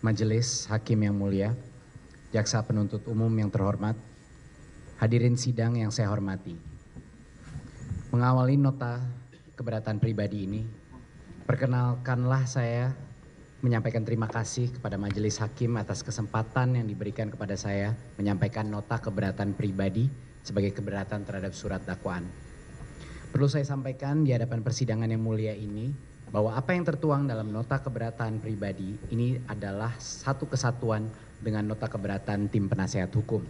Majelis Hakim yang mulia, Jaksa Penuntut Umum yang terhormat, hadirin sidang yang saya hormati. Mengawali nota keberatan pribadi ini, perkenalkanlah saya menyampaikan terima kasih kepada Majelis Hakim atas kesempatan yang diberikan kepada saya menyampaikan nota keberatan pribadi sebagai keberatan terhadap surat dakwaan. Perlu saya sampaikan di hadapan persidangan yang mulia ini, bahwa apa yang tertuang dalam nota keberatan pribadi ini adalah satu kesatuan dengan nota keberatan tim penasehat hukum.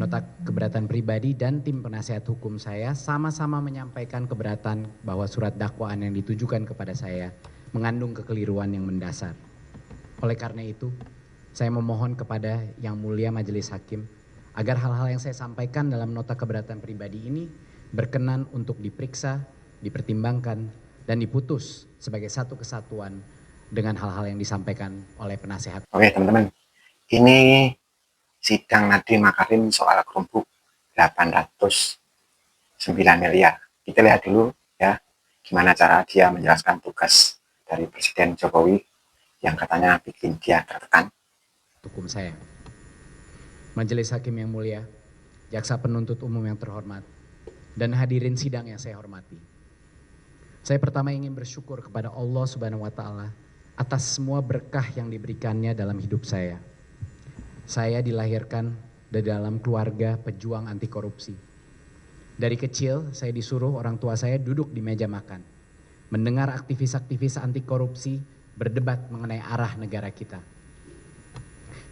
Nota keberatan pribadi dan tim penasehat hukum saya sama-sama menyampaikan keberatan bahwa surat dakwaan yang ditujukan kepada saya mengandung kekeliruan yang mendasar. Oleh karena itu, saya memohon kepada Yang Mulia Majelis Hakim agar hal-hal yang saya sampaikan dalam nota keberatan pribadi ini berkenan untuk diperiksa, dipertimbangkan, dan diputus sebagai satu kesatuan dengan hal-hal yang disampaikan oleh penasehat. Oke teman-teman, ini sidang Nadiem Makarim soal kerumpuk 809 miliar. Kita lihat dulu ya, gimana cara dia menjelaskan tugas dari Presiden Jokowi yang katanya bikin dia tertekan. Hukum saya. Majelis Hakim yang mulia, Jaksa Penuntut Umum yang terhormat, dan hadirin sidang yang saya hormati. Saya pertama ingin bersyukur kepada Allah Subhanahu wa Ta'ala atas semua berkah yang diberikannya dalam hidup saya. Saya dilahirkan dari dalam keluarga pejuang anti korupsi. Dari kecil saya disuruh orang tua saya duduk di meja makan, mendengar aktivis-aktivis anti korupsi berdebat mengenai arah negara kita.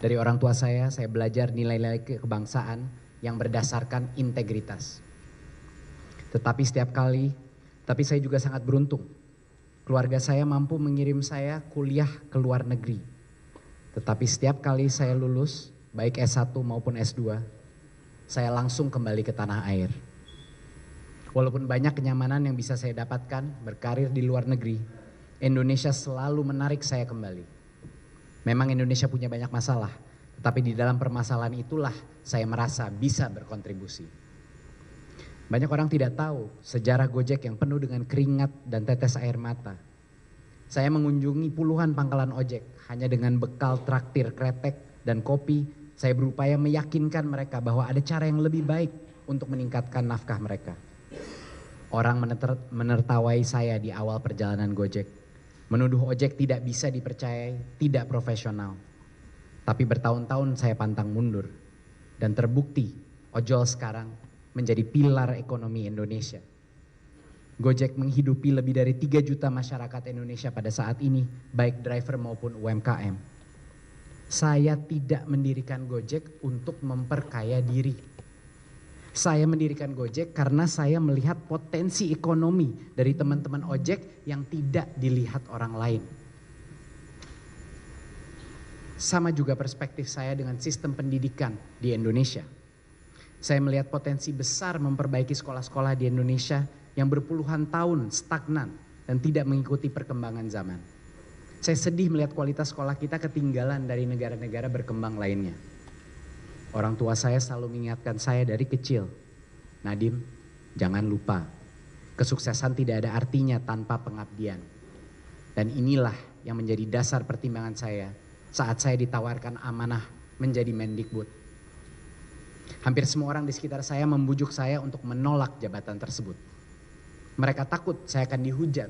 Dari orang tua saya belajar nilai-nilai kebangsaan yang berdasarkan integritas. Tetapi saya juga sangat beruntung. Keluarga saya mampu mengirim saya kuliah ke luar negeri. Tetapi setiap kali saya lulus, baik S1 maupun S2, saya langsung kembali ke tanah air. Walaupun banyak kenyamanan yang bisa saya dapatkan berkarir di luar negeri, Indonesia selalu menarik saya kembali. Memang Indonesia punya banyak masalah, tetapi di dalam permasalahan itulah saya merasa bisa berkontribusi. Banyak orang tidak tahu sejarah Gojek yang penuh dengan keringat dan tetes air mata. Saya mengunjungi puluhan pangkalan ojek hanya dengan bekal traktir kretek dan kopi. Saya berupaya meyakinkan mereka bahwa ada cara yang lebih baik untuk meningkatkan nafkah mereka. Orang menertawai saya di awal perjalanan Gojek, menuduh ojek tidak bisa dipercayai, tidak profesional. Tapi bertahun-tahun saya pantang mundur dan terbukti ojol sekarang menjadi pilar ekonomi Indonesia. Gojek menghidupi lebih dari 3 juta masyarakat Indonesia pada saat ini, baik driver maupun UMKM. Saya tidak mendirikan Gojek untuk memperkaya diri. Saya mendirikan Gojek karena saya melihat potensi ekonomi dari teman-teman ojek yang tidak dilihat orang lain. Sama juga perspektif saya dengan sistem pendidikan di Indonesia. Saya melihat potensi besar memperbaiki sekolah-sekolah di Indonesia yang berpuluhan tahun stagnan dan tidak mengikuti perkembangan zaman. Saya sedih melihat kualitas sekolah kita ketinggalan dari negara-negara berkembang lainnya. Orang tua saya selalu mengingatkan saya dari kecil, Nadiem, jangan lupa, kesuksesan tidak ada artinya tanpa pengabdian. Dan inilah yang menjadi dasar pertimbangan saya saat saya ditawarkan amanah menjadi Mendikbud. Hampir semua orang di sekitar saya membujuk saya untuk menolak jabatan tersebut. Mereka takut saya akan dihujat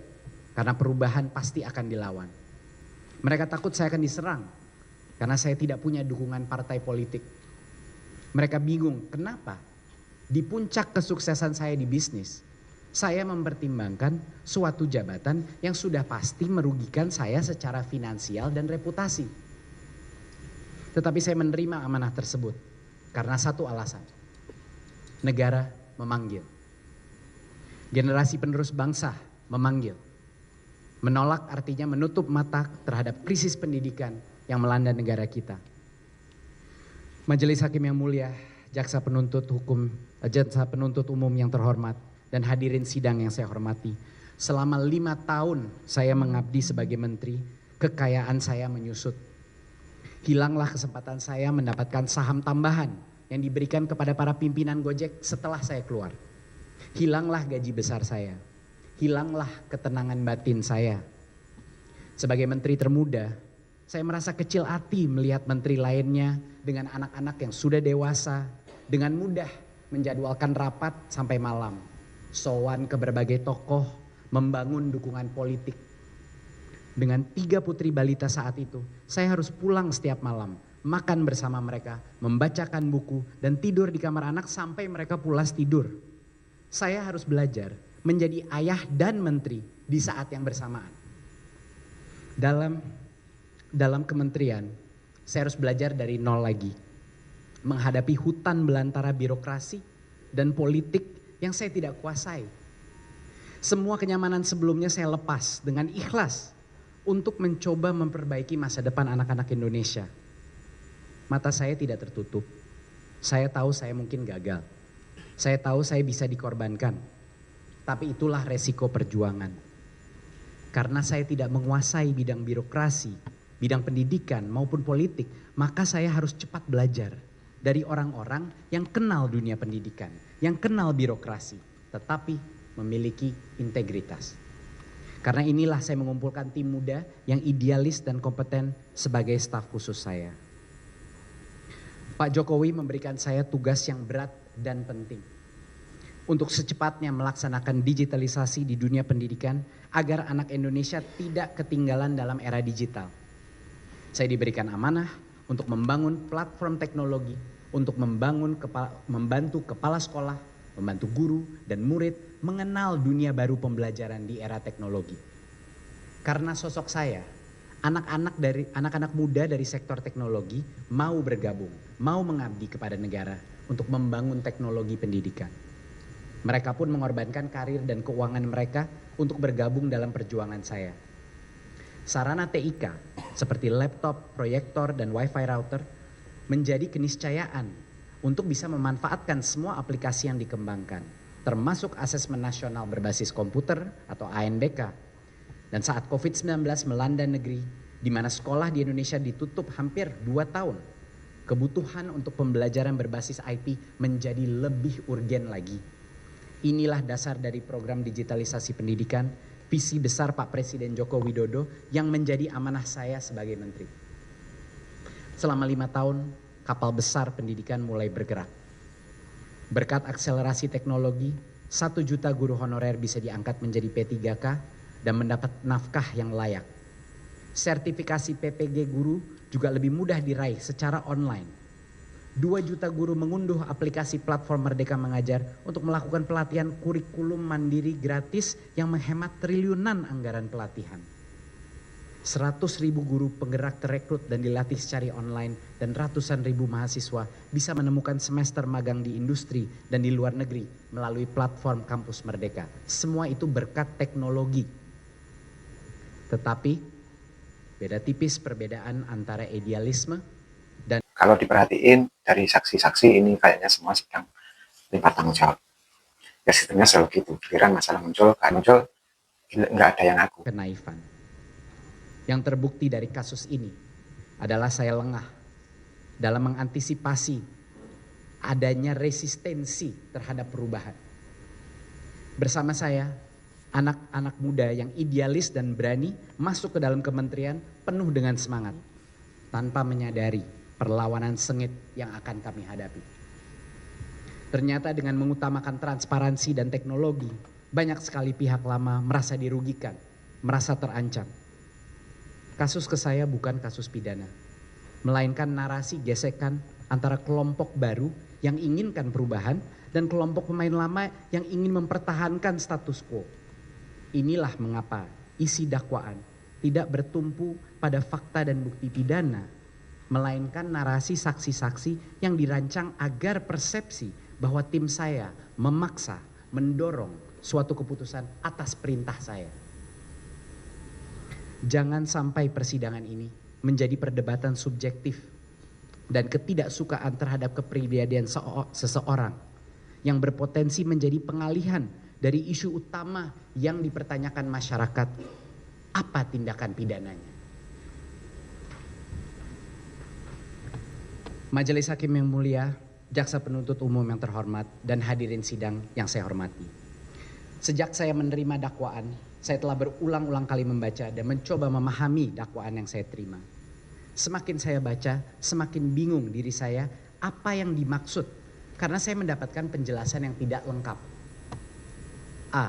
karena perubahan pasti akan dilawan. Mereka takut saya akan diserang karena saya tidak punya dukungan partai politik. Mereka bingung kenapa di puncak kesuksesan saya di bisnis, saya mempertimbangkan suatu jabatan yang sudah pasti merugikan saya secara finansial dan reputasi. Tetapi saya menerima amanah tersebut. Karena satu alasan, negara memanggil. Generasi penerus bangsa memanggil. Menolak artinya menutup mata terhadap krisis pendidikan yang melanda negara kita. Majelis Hakim yang mulia, Jaksa Penuntut Umum yang terhormat, dan hadirin sidang yang saya hormati. Selama 5 tahun saya mengabdi sebagai menteri, kekayaan saya menyusut. Hilanglah kesempatan saya mendapatkan saham tambahan yang diberikan kepada para pimpinan Gojek setelah saya keluar. Hilanglah gaji besar saya. Hilanglah ketenangan batin saya. Sebagai menteri termuda, Saya merasa kecil hati melihat menteri lainnya dengan anak-anak yang sudah dewasa, dengan mudah menjadwalkan rapat sampai malam, sowan ke berbagai tokoh, membangun dukungan politik. Dengan 3 putri balita saat itu, saya harus pulang setiap malam, makan bersama mereka, membacakan buku, dan tidur di kamar anak sampai mereka pulas tidur. Saya harus belajar menjadi ayah dan menteri di saat yang bersamaan. Dalam kementerian, saya harus belajar dari nol lagi. Menghadapi hutan belantara birokrasi dan politik yang saya tidak kuasai. Semua kenyamanan sebelumnya saya lepas dengan ikhlas untuk mencoba memperbaiki masa depan anak-anak Indonesia. Mata saya tidak tertutup. Saya tahu saya mungkin gagal. Saya tahu saya bisa dikorbankan. Tapi itulah resiko perjuangan. Karena saya tidak menguasai bidang birokrasi, bidang pendidikan maupun politik, maka saya harus cepat belajar dari orang-orang yang kenal dunia pendidikan, yang kenal birokrasi, tetapi memiliki integritas. Karena inilah saya mengumpulkan tim muda yang idealis dan kompeten sebagai staf khusus saya. Pak Jokowi memberikan saya tugas yang berat dan penting untuk secepatnya melaksanakan digitalisasi di dunia pendidikan agar anak Indonesia tidak ketinggalan dalam era digital. Saya diberikan amanah untuk membangun platform teknologi, untuk membantu kepala sekolah, membantu guru dan murid mengenal dunia baru pembelajaran di era teknologi. Karena sosok saya, anak-anak muda dari sektor teknologi mau bergabung, mau mengabdi kepada negara untuk membangun teknologi pendidikan. Mereka pun mengorbankan karir dan keuangan mereka untuk bergabung dalam perjuangan saya. Sarana TIK seperti laptop, proyektor, dan wifi router menjadi keniscayaan untuk bisa memanfaatkan semua aplikasi yang dikembangkan, termasuk asesmen nasional berbasis komputer atau ANBK. Dan saat COVID-19 melanda negeri, di mana sekolah di Indonesia ditutup hampir 2 tahun, kebutuhan untuk pembelajaran berbasis IT menjadi lebih urgen lagi. Inilah dasar dari program digitalisasi pendidikan, visi besar Pak Presiden Joko Widodo yang menjadi amanah saya sebagai menteri. Selama 5 tahun, kapal besar pendidikan mulai bergerak. Berkat akselerasi teknologi, 1 juta guru honorer bisa diangkat menjadi P3K dan mendapat nafkah yang layak. Sertifikasi PPG guru juga lebih mudah diraih secara online. 2 juta guru mengunduh aplikasi platform Merdeka Mengajar untuk melakukan pelatihan kurikulum mandiri gratis yang menghemat triliunan anggaran pelatihan. 100.000 guru penggerak terekrut dan dilatih secara online dan ratusan ribu mahasiswa bisa menemukan semester magang di industri dan di luar negeri melalui platform Kampus Merdeka. Semua itu berkat teknologi. Tetapi beda tipis perbedaan antara idealisme dan Kalau diperhatiin dari saksi-saksi ini kayaknya semua sedang lipat tanggung jawab. Ya sistemnya selalu gitu, giliran masalah muncul, nggak ada yang ngaku. kenaifan. Yang terbukti dari kasus ini adalah saya lengah dalam mengantisipasi adanya resistensi terhadap perubahan. Bersama saya, anak-anak muda yang idealis dan berani masuk ke dalam kementerian penuh dengan semangat, tanpa menyadari perlawanan sengit yang akan kami hadapi. Ternyata dengan mengutamakan transparansi dan teknologi, banyak sekali pihak lama merasa dirugikan, merasa terancam. Kasus ke saya bukan kasus pidana, melainkan narasi gesekan antara kelompok baru yang inginkan perubahan dan kelompok pemain lama yang ingin mempertahankan status quo. Inilah mengapa isi dakwaan tidak bertumpu pada fakta dan bukti pidana, melainkan narasi saksi-saksi yang dirancang agar persepsi bahwa tim saya memaksa, mendorong suatu keputusan atas perintah saya. Jangan sampai persidangan ini menjadi perdebatan subjektif dan ketidaksukaan terhadap kepribadian seseorang yang berpotensi menjadi pengalihan dari isu utama yang dipertanyakan masyarakat. Apa tindakan pidananya? Majelis Hakim yang mulia, Jaksa Penuntut Umum yang terhormat, dan hadirin sidang yang saya hormati. Sejak saya menerima dakwaan, saya telah berulang-ulang kali membaca dan mencoba memahami dakwaan yang saya terima. Semakin saya baca, semakin bingung diri saya apa yang dimaksud. Karena saya mendapatkan penjelasan yang tidak lengkap. A.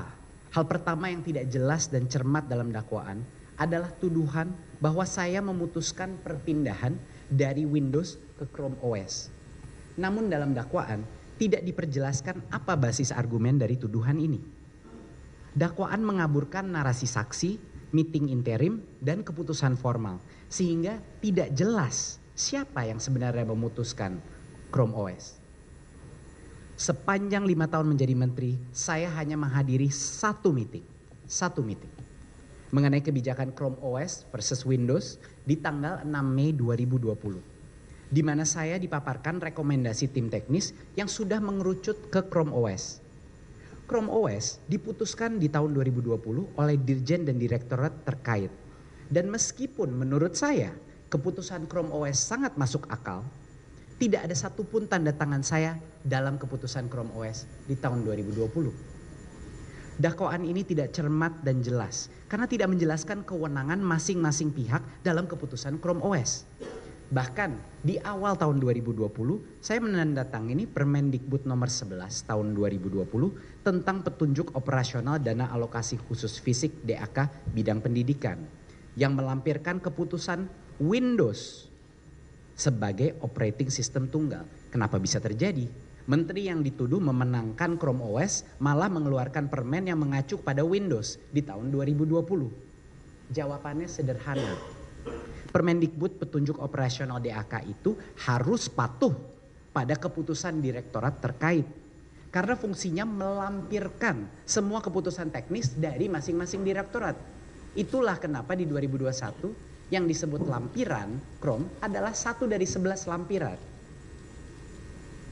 Hal pertama yang tidak jelas dan cermat dalam dakwaan adalah tuduhan bahwa saya memutuskan perpindahan dari Windows ke Chrome OS. Namun dalam dakwaan tidak diperjelaskan apa basis argumen dari tuduhan ini. Dakwaan mengaburkan narasi saksi, meeting interim, dan keputusan formal. Sehingga tidak jelas siapa yang sebenarnya memutuskan Chrome OS. Sepanjang 5 tahun menjadi menteri, saya hanya menghadiri satu meeting mengenai kebijakan Chrome OS versus Windows di tanggal 6 Mei 2020. Di mana saya dipaparkan rekomendasi tim teknis yang sudah mengerucut ke Chrome OS. Chrome OS diputuskan di tahun 2020 oleh Dirjen dan Direktorat terkait. Dan meskipun menurut saya keputusan Chrome OS sangat masuk akal, tidak ada satupun tanda tangan saya dalam keputusan Chrome OS di tahun 2020. Dakwaan ini tidak cermat dan jelas karena tidak menjelaskan kewenangan masing-masing pihak dalam keputusan Chrome OS. Bahkan di awal tahun 2020 saya menandatangani Permendikbud nomor 11 tahun 2020 tentang petunjuk operasional dana alokasi khusus fisik DAK bidang pendidikan yang melampirkan keputusan Windows sebagai operating system tunggal. Kenapa bisa terjadi? Menteri yang dituduh memenangkan Chrome OS malah mengeluarkan permen yang mengacu pada Windows di tahun 2020. Jawabannya sederhana. Permendikbud petunjuk operasional DAK itu harus patuh pada keputusan direktorat terkait. Karena fungsinya melampirkan semua keputusan teknis dari masing-masing direktorat. Itulah kenapa di 2021 yang disebut lampiran Chrome adalah satu dari 11 lampiran.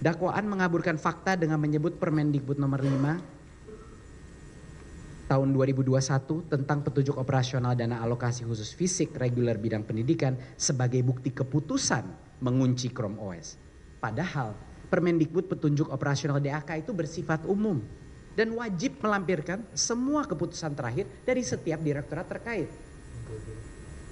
Dakwaan mengaburkan fakta dengan menyebut Permendikbud nomor 5 tahun 2021 tentang petunjuk operasional dana alokasi khusus fisik reguler bidang pendidikan sebagai bukti keputusan mengunci Chrome OS. Padahal Permendikbud petunjuk operasional DAK itu bersifat umum dan wajib melampirkan semua keputusan terakhir dari setiap direktorat terkait.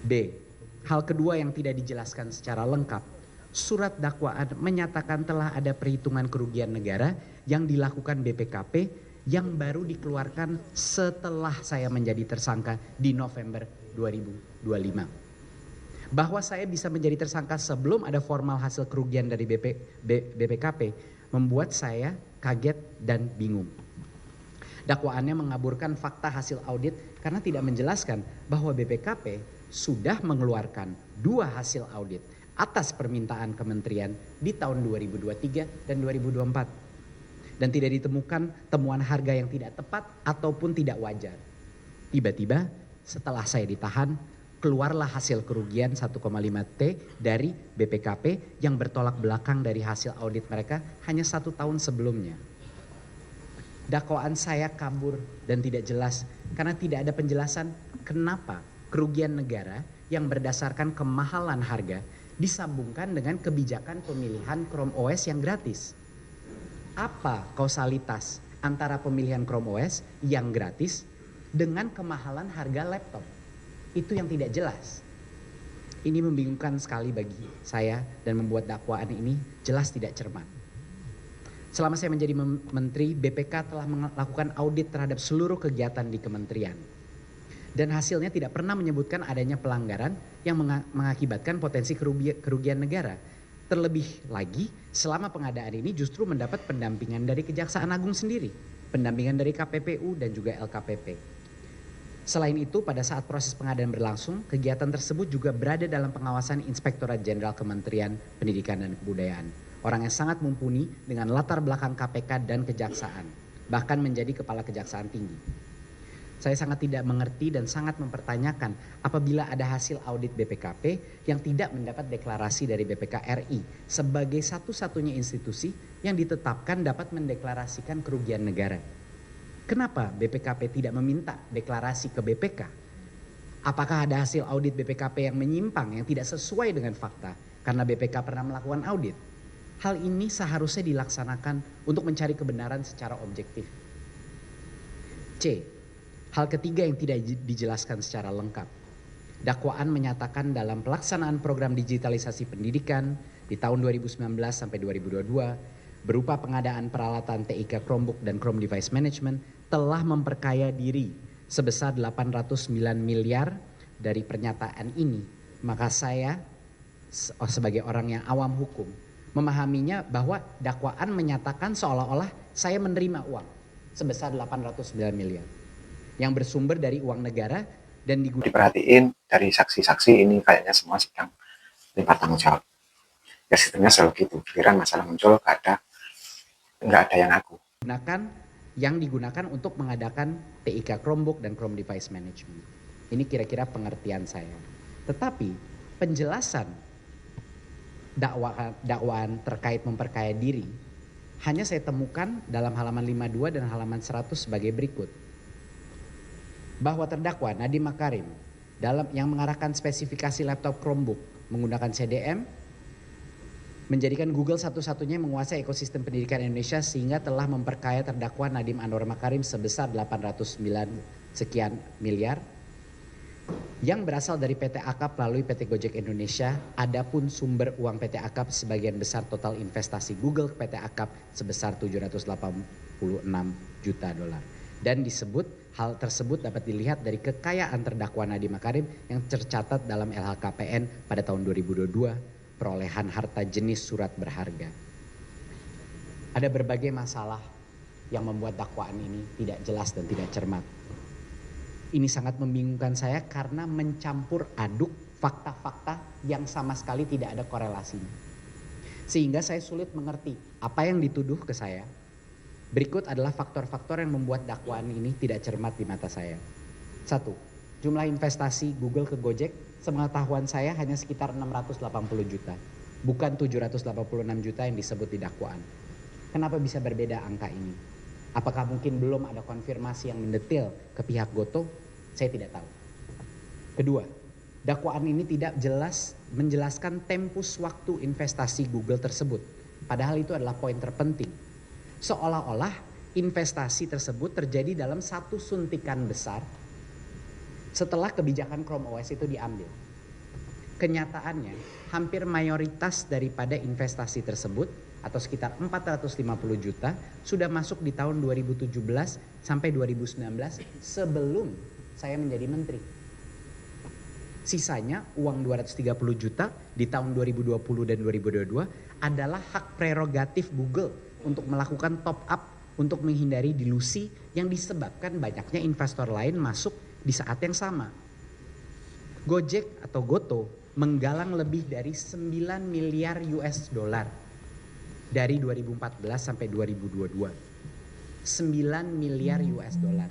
B. Hal kedua yang tidak dijelaskan secara lengkap. Surat dakwaan menyatakan telah ada perhitungan kerugian negara yang dilakukan BPKP yang baru dikeluarkan setelah saya menjadi tersangka di November 2025. Bahwa saya bisa menjadi tersangka sebelum ada formal hasil kerugian dari BPKP membuat saya kaget dan bingung. Dakwaannya mengaburkan fakta hasil audit karena tidak menjelaskan bahwa BPKP sudah mengeluarkan 2 hasil audit atas permintaan kementerian di tahun 2023 dan 2024. Dan tidak ditemukan temuan harga yang tidak tepat ataupun tidak wajar. Tiba-tiba setelah saya ditahan, keluarlah hasil kerugian 1,5 T dari BPKP yang bertolak belakang dari hasil audit mereka hanya 1 tahun sebelumnya. Dakwaan saya kabur dan tidak jelas karena tidak ada penjelasan kenapa kerugian negara yang berdasarkan kemahalan harga disambungkan dengan kebijakan pemilihan Chrome OS yang gratis. Apa kausalitas antara pemilihan Chrome OS yang gratis dengan kemahalan harga laptop? Itu yang tidak jelas. Ini membingungkan sekali bagi saya dan membuat dakwaan ini jelas tidak cermat. Selama saya menjadi menteri, BPK telah melakukan audit terhadap seluruh kegiatan di kementerian. Dan hasilnya tidak pernah menyebutkan adanya pelanggaran yang mengakibatkan potensi kerugian negara. Terlebih lagi, selama pengadaan ini justru mendapat pendampingan dari Kejaksaan Agung sendiri, pendampingan dari KPPU dan juga LKPP. Selain itu, pada saat proses pengadaan berlangsung, kegiatan tersebut juga berada dalam pengawasan Inspektorat Jenderal Kementerian Pendidikan dan Kebudayaan. Orang yang sangat mumpuni dengan latar belakang KPK dan Kejaksaan, bahkan menjadi Kepala Kejaksaan Tinggi. Saya sangat tidak mengerti dan sangat mempertanyakan apabila ada hasil audit BPKP yang tidak mendapat deklarasi dari BPK RI sebagai satu-satunya institusi yang ditetapkan dapat mendeklarasikan kerugian negara. Kenapa BPKP tidak meminta deklarasi ke BPK? Apakah ada hasil audit BPKP yang menyimpang, yang tidak sesuai dengan fakta karena BPK pernah melakukan audit? Hal ini seharusnya dilaksanakan untuk mencari kebenaran secara objektif. C. Hal ketiga yang tidak dijelaskan secara lengkap. Dakwaan menyatakan dalam pelaksanaan program digitalisasi pendidikan di tahun 2019 sampai 2022 berupa pengadaan peralatan TIK Chromebook dan Chrome Device Management telah memperkaya diri sebesar 809 miliar. Dari pernyataan ini, maka saya sebagai orang yang awam hukum memahaminya bahwa dakwaan menyatakan seolah-olah saya menerima uang sebesar 809 miliar yang bersumber dari uang negara dan digunakan. Diperhatiin dari saksi-saksi ini kayaknya semua sedang lipat tanggung jawab. Ya sistemnya selalu gitu. Giliran masalah muncul nggak ada yang ngaku. Yang digunakan untuk mengadakan TIK Chromebook dan Chrome Device Management. Ini kira-kira pengertian saya. Tetapi penjelasan dakwaan terkait memperkaya diri hanya saya temukan dalam halaman 52 dan halaman 100 sebagai berikut. Bahwa terdakwa Nadiem Makarim yang mengarahkan spesifikasi laptop Chromebook menggunakan CDM menjadikan Google satu-satunya menguasai ekosistem pendidikan Indonesia sehingga telah memperkaya terdakwa Nadiem Anwar Makarim sebesar 809 sekian miliar yang berasal dari PT Akap melalui PT Gojek Indonesia. Adapun sumber uang PT Akap sebagian besar total investasi Google ke PT Akap sebesar 786 juta dolar. Dan hal tersebut dapat dilihat dari kekayaan terdakwa Nadiem Makarim yang tercatat dalam LHKPN pada tahun 2022, perolehan harta jenis surat berharga. Ada berbagai masalah yang membuat dakwaan ini tidak jelas dan tidak cermat. Ini sangat membingungkan saya karena mencampur aduk fakta-fakta yang sama sekali tidak ada korelasinya. Sehingga saya sulit mengerti apa yang dituduh ke saya. Berikut adalah faktor-faktor yang membuat dakwaan ini tidak cermat di mata saya. 1. Jumlah investasi Google ke Gojek sepengetahuan saya hanya sekitar 680 juta. Bukan 786 juta yang disebut di dakwaan. Kenapa bisa berbeda angka ini? Apakah mungkin belum ada konfirmasi yang mendetail ke pihak Gotoh? Saya tidak tahu. Kedua, dakwaan ini tidak jelas menjelaskan tempus waktu investasi Google tersebut. Padahal itu adalah poin terpenting. Seolah-olah investasi tersebut terjadi dalam satu suntikan besar setelah kebijakan Chrome OS itu diambil. Kenyataannya, hampir mayoritas daripada investasi tersebut atau sekitar 450 juta sudah masuk di tahun 2017 sampai 2019 sebelum saya menjadi menteri. Sisanya uang 230 juta di tahun 2020 dan 2022 adalah hak prerogatif Google untuk melakukan top up untuk menghindari dilusi yang disebabkan banyaknya investor lain masuk di saat yang sama. Gojek atau Gotoh menggalang lebih dari 9 miliar US dollar dari 2014 sampai 2022. 9 miliar US dollar.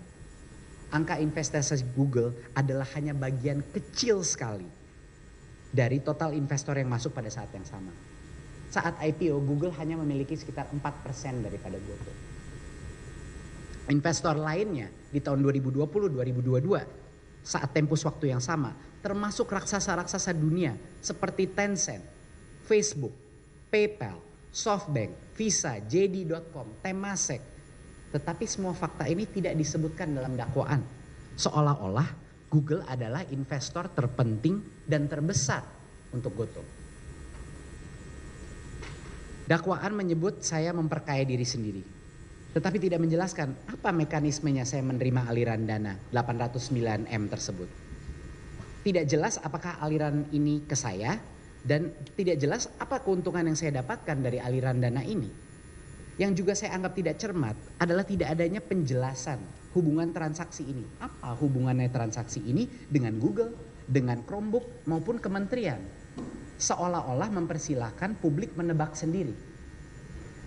Angka investasi Google adalah hanya bagian kecil sekali dari total investor yang masuk pada saat yang sama. Saat IPO, Google hanya memiliki sekitar 4% daripada Gotoh. Investor lainnya di tahun 2020-2022 saat tempus waktu yang sama, termasuk raksasa-raksasa dunia seperti Tencent, Facebook, PayPal, SoftBank, Visa, JD.com, Temasek. Tetapi semua fakta ini tidak disebutkan dalam dakwaan. Seolah-olah Google adalah investor terpenting dan terbesar untuk Gotoh. Dakwaan menyebut saya memperkaya diri sendiri. Tetapi tidak menjelaskan apa mekanismenya saya menerima aliran dana 809M tersebut. Tidak jelas apakah aliran ini ke saya dan tidak jelas apa keuntungan yang saya dapatkan dari aliran dana ini. Yang juga saya anggap tidak cermat adalah tidak adanya penjelasan hubungan transaksi ini. Apa hubungannya transaksi ini dengan Google, dengan Chromebook maupun kementerian. Seolah-olah mempersilahkan publik menebak sendiri.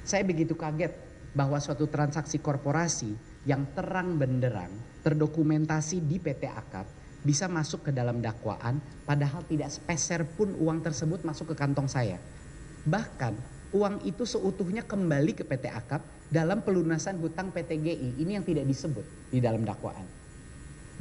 Saya begitu kaget bahwa suatu transaksi korporasi yang terang benderang terdokumentasi di PT Akap bisa masuk ke dalam dakwaan padahal tidak sepeser pun uang tersebut masuk ke kantong saya. Bahkan uang itu seutuhnya kembali ke PT Akap dalam pelunasan hutang PT GI. Ini yang tidak disebut di dalam dakwaan.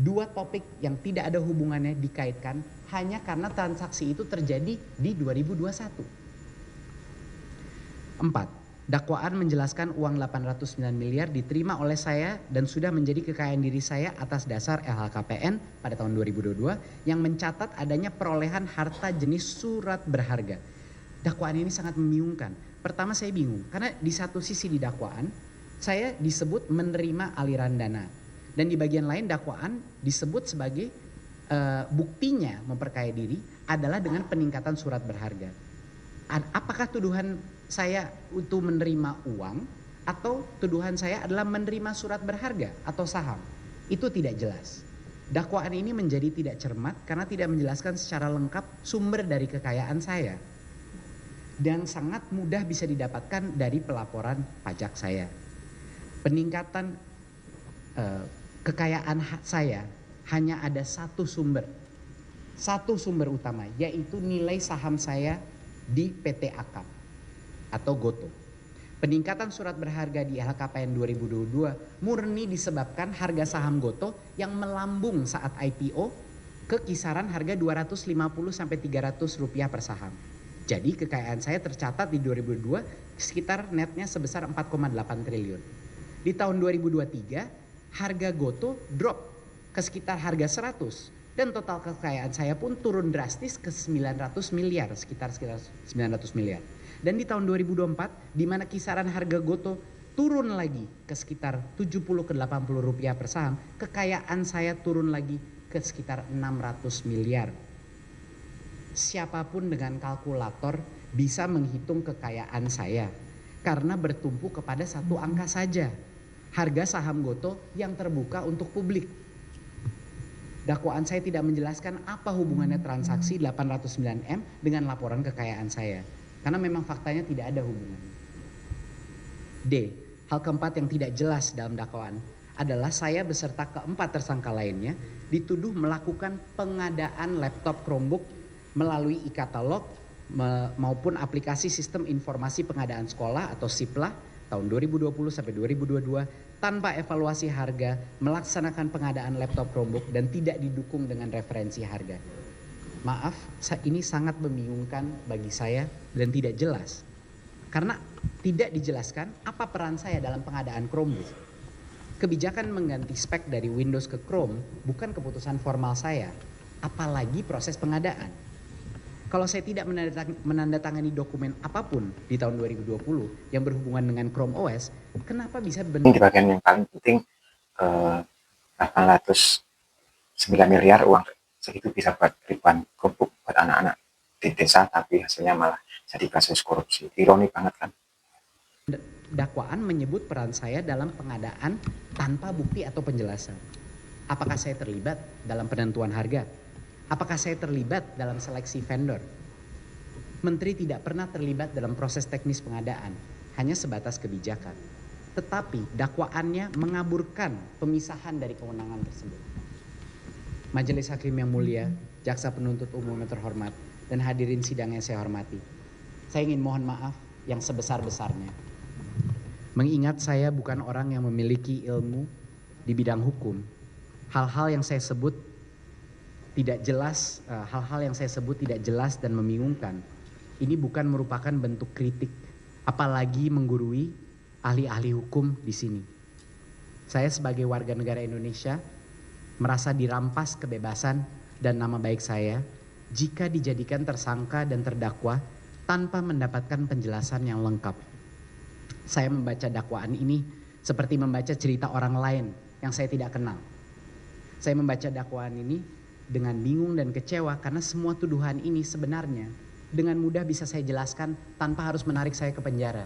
Dua topik yang tidak ada hubungannya dikaitkan hanya karena transaksi itu terjadi di 2021. 4. Dakwaan menjelaskan uang 809 miliar diterima oleh saya dan sudah menjadi kekayaan diri saya atas dasar LHKPN pada tahun 2022 yang mencatat adanya perolehan harta jenis surat berharga. Dakwaan ini sangat membingungkan. Pertama saya bingung karena di satu sisi di dakwaan saya disebut menerima aliran dana dan di bagian lain dakwaan disebut sebagai buktinya memperkaya diri adalah dengan peningkatan surat berharga. Apakah tuduhan saya untuk menerima uang atau tuduhan saya adalah menerima surat berharga atau saham? Itu tidak jelas. Dakwaan ini menjadi tidak cermat karena tidak menjelaskan secara lengkap sumber dari kekayaan saya. Dan sangat mudah bisa didapatkan dari pelaporan pajak saya. Peningkatan kekayaan saya hanya ada satu sumber utama, yaitu nilai saham saya di PT Akap atau Goto. Peningkatan surat berharga di LHKPN 2022 murni disebabkan harga saham Goto yang melambung saat IPO ke kisaran harga 250 sampai 300 rupiah per saham. Jadi kekayaan saya tercatat di 2022 sekitar netnya sebesar 4,8 triliun. Di tahun 2023 harga Goto drop ke sekitar harga 100 dan total kekayaan saya pun turun drastis ke 900 miliar, sekitar 900 miliar. Dan di tahun 2024 di mana kisaran harga Goto turun lagi ke sekitar 70 ke 80 rupiah per saham, kekayaan saya turun lagi ke sekitar 600 miliar. Siapapun dengan kalkulator bisa menghitung kekayaan saya karena bertumpu kepada satu angka saja, harga saham Goto yang terbuka untuk publik. Dakwaan saya tidak menjelaskan apa hubungannya transaksi 809M dengan laporan kekayaan saya. Karena memang faktanya tidak ada hubungannya. D. Hal keempat yang tidak jelas dalam dakwaan adalah saya beserta keempat tersangka lainnya dituduh melakukan pengadaan laptop Chromebook melalui e-katalog maupun aplikasi sistem informasi pengadaan sekolah atau SIPLA tahun 2020 sampai 2022 tanpa evaluasi harga, melaksanakan pengadaan laptop Chromebook dan tidak didukung dengan referensi harga. Maaf, ini sangat membingungkan bagi saya dan tidak jelas. Karena tidak dijelaskan apa peran saya dalam pengadaan Chromebook. Kebijakan mengganti spek dari Windows ke Chrome bukan keputusan formal saya, apalagi proses pengadaan. Kalau saya tidak menandatangani dokumen apapun di tahun 2020 yang berhubungan dengan Chrome OS, kenapa bisa Di bagian yang paling penting 809 miliar uang segitu bisa buat ribuan Chromebook buat anak-anak di desa, tapi hasilnya malah jadi kasus korupsi. Ironi banget kan? Dakwaan menyebut peran saya dalam pengadaan tanpa bukti atau penjelasan. Apakah saya terlibat dalam penentuan harga? Apakah saya terlibat dalam seleksi vendor? Menteri tidak pernah terlibat dalam proses teknis pengadaan, hanya sebatas kebijakan. Tetapi dakwaannya mengaburkan pemisahan dari kewenangan tersebut. Majelis Hakim yang mulia, jaksa penuntut umum yang terhormat, dan hadirin sidang yang saya hormati. Saya ingin mohon maaf yang sebesar-besarnya. Mengingat saya bukan orang yang memiliki ilmu di bidang hukum, hal-hal yang saya sebut tidak jelas, hal-hal yang saya sebut tidak jelas dan membingungkan. Ini bukan merupakan bentuk kritik, apalagi menggurui ahli-ahli hukum di sini. Saya sebagai warga negara Indonesia merasa dirampas kebebasan dan nama baik saya jika dijadikan tersangka dan terdakwa tanpa mendapatkan penjelasan yang lengkap. Saya membaca dakwaan ini seperti membaca cerita orang lain yang saya tidak kenal. Saya membaca dakwaan ini dengan bingung dan kecewa karena semua tuduhan ini sebenarnya dengan mudah bisa saya jelaskan tanpa harus menarik saya ke penjara.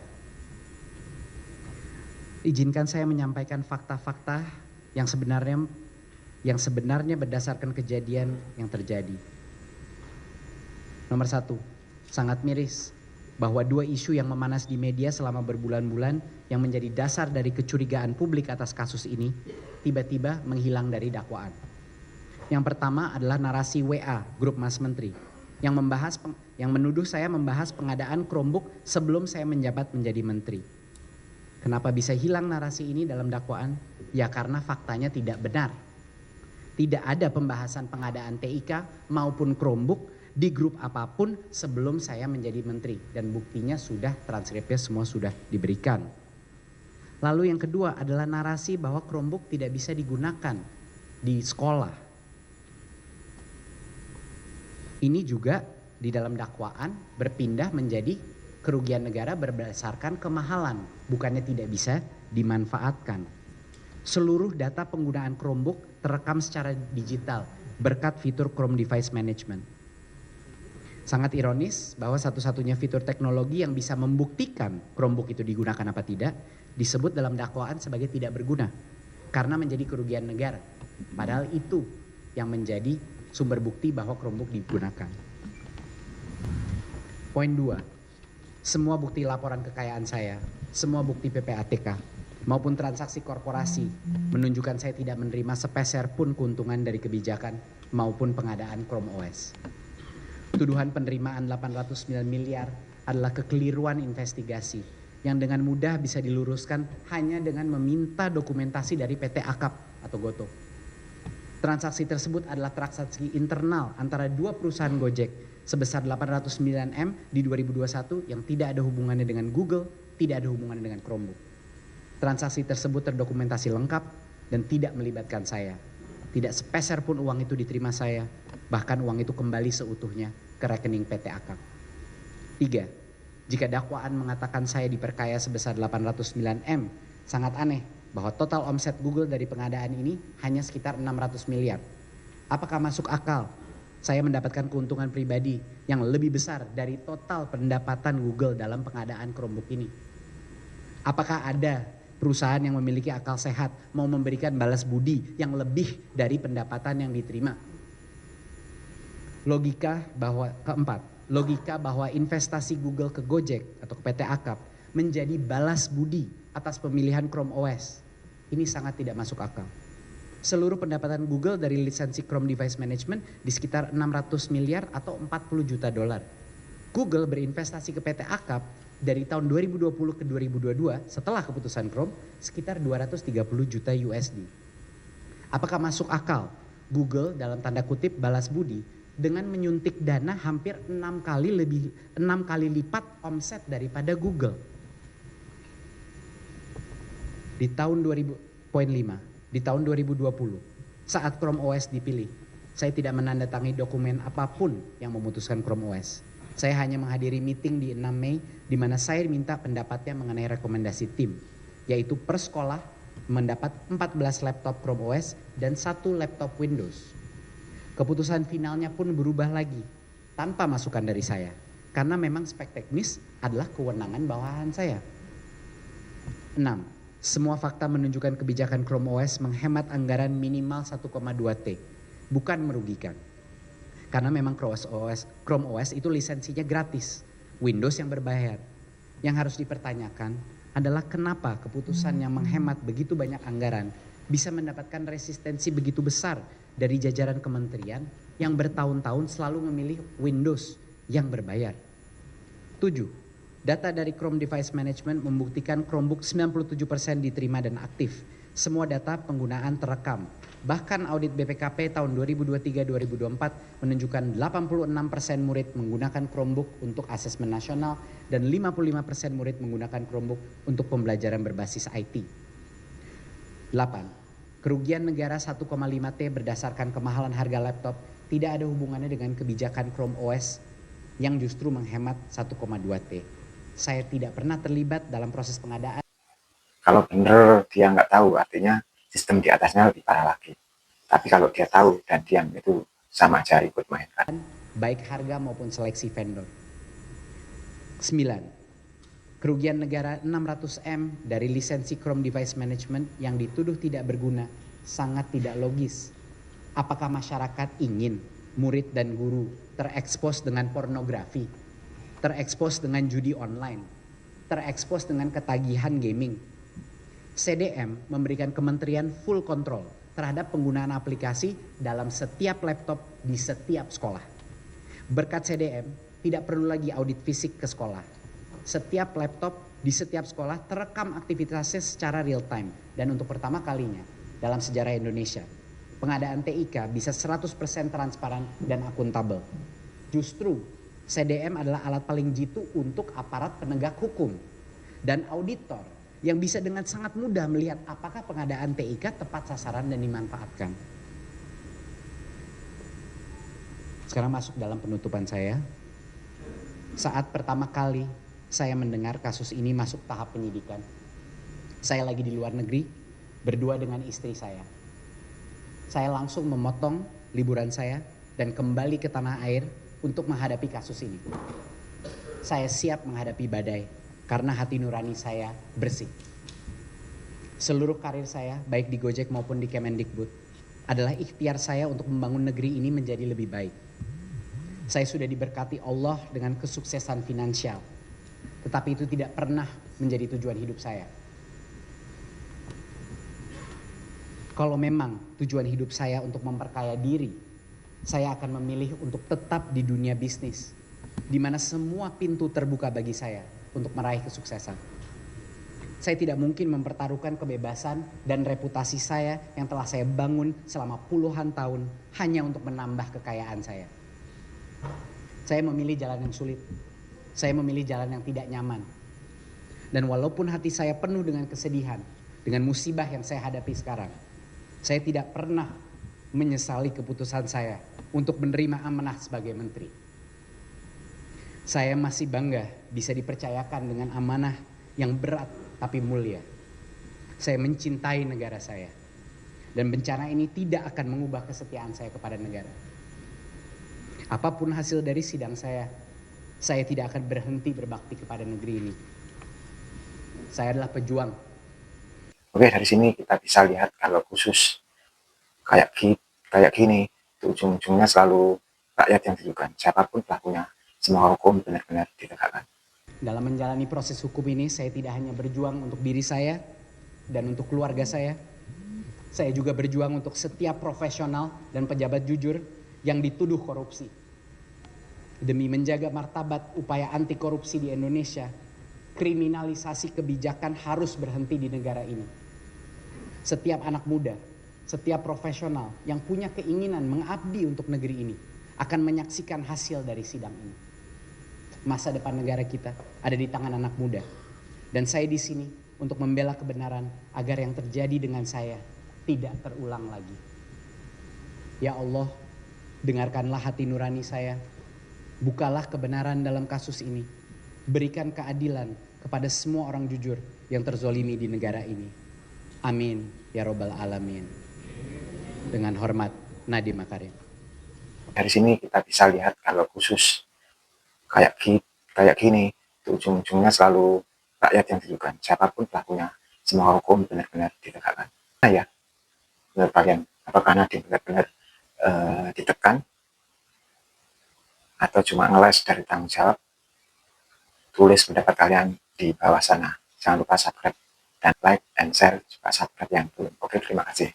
Izinkan saya menyampaikan fakta-fakta yang sebenarnya berdasarkan kejadian yang terjadi. Nomor 1, sangat miris bahwa dua isu yang memanas di media selama berbulan-bulan yang menjadi dasar dari kecurigaan publik atas kasus ini tiba-tiba menghilang dari dakwaan. Yang pertama adalah narasi WA grup Mas Menteri yang menuduh saya membahas pengadaan Chromebook sebelum saya menjabat menjadi menteri. Kenapa bisa hilang narasi ini dalam dakwaan? Ya karena faktanya tidak benar. Tidak ada pembahasan pengadaan TIK maupun Chromebook di grup apapun sebelum saya menjadi menteri. Dan buktinya sudah, transkripnya semua sudah diberikan. Lalu yang kedua adalah narasi bahwa Chromebook tidak bisa digunakan di sekolah. Ini juga di dalam dakwaan berpindah menjadi kerugian negara berdasarkan kemahalan, bukannya tidak bisa dimanfaatkan. Seluruh data penggunaan Chromebook terekam secara digital berkat fitur Chrome Device Management. Sangat ironis bahwa satu-satunya fitur teknologi yang bisa membuktikan Chromebook itu digunakan apa tidak disebut dalam dakwaan sebagai tidak berguna karena menjadi kerugian negara. Padahal itu yang menjadi sumber bukti bahwa Chromebook digunakan. Poin 2, semua bukti laporan kekayaan saya, semua bukti PPATK maupun transaksi korporasi menunjukkan saya tidak menerima sepeser pun keuntungan dari kebijakan maupun pengadaan Chrome OS. Tuduhan penerimaan 809 miliar adalah kekeliruan investigasi yang dengan mudah bisa diluruskan hanya dengan meminta dokumentasi dari PT Akap atau Goto. Transaksi tersebut adalah transaksi internal antara dua perusahaan Gojek sebesar 809 M di 2021 yang tidak ada hubungannya dengan Google, tidak ada hubungannya dengan Chromebook. Transaksi tersebut terdokumentasi lengkap dan tidak melibatkan saya. Tidak sepeser pun uang itu diterima saya, bahkan uang itu kembali seutuhnya ke rekening PT Akap. 3. Jika dakwaan mengatakan saya diperkaya sebesar 809 M, sangat aneh bahwa total omset Google dari pengadaan ini hanya sekitar 600 miliar. Apakah masuk akal saya mendapatkan keuntungan pribadi yang lebih besar dari total pendapatan Google dalam pengadaan Chromebook ini? Apakah ada perusahaan yang memiliki akal sehat mau memberikan balas budi yang lebih dari pendapatan yang diterima? Logika bahwa investasi Google ke Gojek atau ke PT Akap menjadi balas budi atas pemilihan Chrome OS. Ini sangat tidak masuk akal. Seluruh pendapatan Google dari lisensi Chrome Device Management di sekitar 600 miliar atau 40 juta dolar. Google berinvestasi ke PT Akap dari tahun 2020 ke 2022 setelah keputusan Chrome sekitar 230 juta USD. Apakah masuk akal Google dalam tanda kutip balas budi dengan menyuntik dana hampir 6 kali lipat omset daripada Google? Di tahun 2020 saat Chrome OS dipilih, saya tidak menandatangani dokumen apapun yang memutuskan Chrome OS. Saya hanya menghadiri meeting di 6 Mei di mana saya minta pendapatnya mengenai rekomendasi tim, yaitu per sekolah mendapat 14 laptop Chrome OS dan 1 laptop Windows. Keputusan finalnya pun berubah lagi tanpa masukan dari saya karena memang spek teknis adalah kewenangan bawahan saya. 6. Semua fakta menunjukkan kebijakan Chrome OS menghemat anggaran minimal 1,2 T, bukan merugikan. Karena memang Chrome OS itu lisensinya gratis, Windows yang berbayar. Yang harus dipertanyakan adalah kenapa keputusan yang menghemat begitu banyak anggaran bisa mendapatkan resistensi begitu besar dari jajaran kementerian yang bertahun-tahun selalu memilih Windows yang berbayar. 7. Data dari Chrome Device Management membuktikan Chromebook 97% diterima dan aktif. Semua data penggunaan terekam. Bahkan audit BPKP tahun 2023-2024 menunjukkan 86% murid menggunakan Chromebook untuk asesmen nasional dan 55% murid menggunakan Chromebook untuk pembelajaran berbasis IT. 8. Kerugian negara 1,5 T berdasarkan kemahalan harga laptop tidak ada hubungannya dengan kebijakan Chrome OS yang justru menghemat 1,2 T. Saya tidak pernah terlibat dalam proses pengadaan. Kalau benar dia nggak tahu, artinya sistem di atasnya lebih parah lagi. Tapi kalau dia tahu dan diam, itu sama aja ikut mainkan. Baik harga maupun seleksi vendor. 9. Kerugian negara 600 M dari lisensi Chrome Device Management yang dituduh tidak berguna sangat tidak logis. Apakah masyarakat ingin murid dan guru terekspos dengan pornografi, terekspos dengan judi online, terekspos dengan ketagihan gaming? CDM memberikan kementerian full control terhadap penggunaan aplikasi dalam setiap laptop di setiap sekolah. Berkat CDM tidak perlu lagi audit fisik ke sekolah. Setiap laptop di setiap sekolah terekam aktivitasnya secara real time. Dan untuk pertama kalinya dalam sejarah Indonesia, pengadaan TIK bisa 100% transparan dan akuntabel. Justru CDM adalah alat paling jitu untuk aparat penegak hukum dan auditor yang bisa dengan sangat mudah melihat apakah pengadaan TIK tepat sasaran dan dimanfaatkan. Sekarang masuk dalam penutupan saya. Saat pertama kali saya mendengar kasus ini masuk tahap penyidikan, saya lagi di luar negeri berdua dengan istri saya. Saya langsung memotong liburan saya dan kembali ke tanah air untuk menghadapi kasus ini. Saya siap menghadapi badai karena hati nurani saya bersih. Seluruh karir saya, baik di Gojek maupun di Kemendikbud, adalah ikhtiar saya untuk membangun negeri ini menjadi lebih baik. Saya sudah diberkati Allah dengan kesuksesan finansial, tetapi itu tidak pernah menjadi tujuan hidup saya. Kalau memang tujuan hidup saya untuk memperkaya diri, saya akan memilih untuk tetap di dunia bisnis, di mana semua pintu terbuka bagi saya untuk meraih kesuksesan. Saya tidak mungkin mempertaruhkan kebebasan dan reputasi saya yang telah saya bangun selama puluhan tahun hanya untuk menambah kekayaan saya. Saya memilih jalan yang sulit. Saya memilih jalan yang tidak nyaman. Dan walaupun hati saya penuh dengan kesedihan, dengan musibah yang saya hadapi sekarang, saya tidak pernah menyesali keputusan saya untuk menerima amanah sebagai menteri. Saya masih bangga bisa dipercayakan dengan amanah yang berat tapi mulia. Saya mencintai negara saya. Dan bencana ini tidak akan mengubah kesetiaan saya kepada negara. Apapun hasil dari sidang saya tidak akan berhenti berbakti kepada negeri ini. Saya adalah pejuang. Oke, dari sini kita bisa lihat kalau khusus kayak gini, itu ujung-ujungnya selalu rakyat yang dirugikan. Siapapun pelakunya, semua hukum benar-benar ditegakkan. Dalam menjalani proses hukum ini, saya tidak hanya berjuang untuk diri saya dan untuk keluarga saya. Saya juga berjuang untuk setiap profesional dan pejabat jujur yang dituduh korupsi. Demi menjaga martabat upaya anti korupsi di Indonesia, kriminalisasi kebijakan harus berhenti di negara ini. Setiap anak muda, setiap profesional yang punya keinginan mengabdi untuk negeri ini akan menyaksikan hasil dari sidang ini. Masa depan negara kita ada di tangan anak muda. Dan saya di sini untuk membela kebenaran agar yang terjadi dengan saya tidak terulang lagi. Ya Allah, dengarkanlah hati nurani saya. Bukalah kebenaran dalam kasus ini. Berikan keadilan kepada semua orang jujur yang terzolimi di negara ini. Amin ya robbal alamin. Dengan hormat, Nadiem Makarim. Dari sini kita bisa lihat kalau khusus kayak gini, itu ujung-ujungnya selalu rakyat yang dirugikan. Siapapun pelakunya, semua hukum benar-benar ditegakkan. Nah ya, menurut kalian, apakah Nadiem benar-benar ditekan atau cuma ngeles dari tanggung jawab? Tulis pendapat kalian di bawah sana. Jangan lupa subscribe dan like and share juga subscribe yang belum. Oke, terima kasih.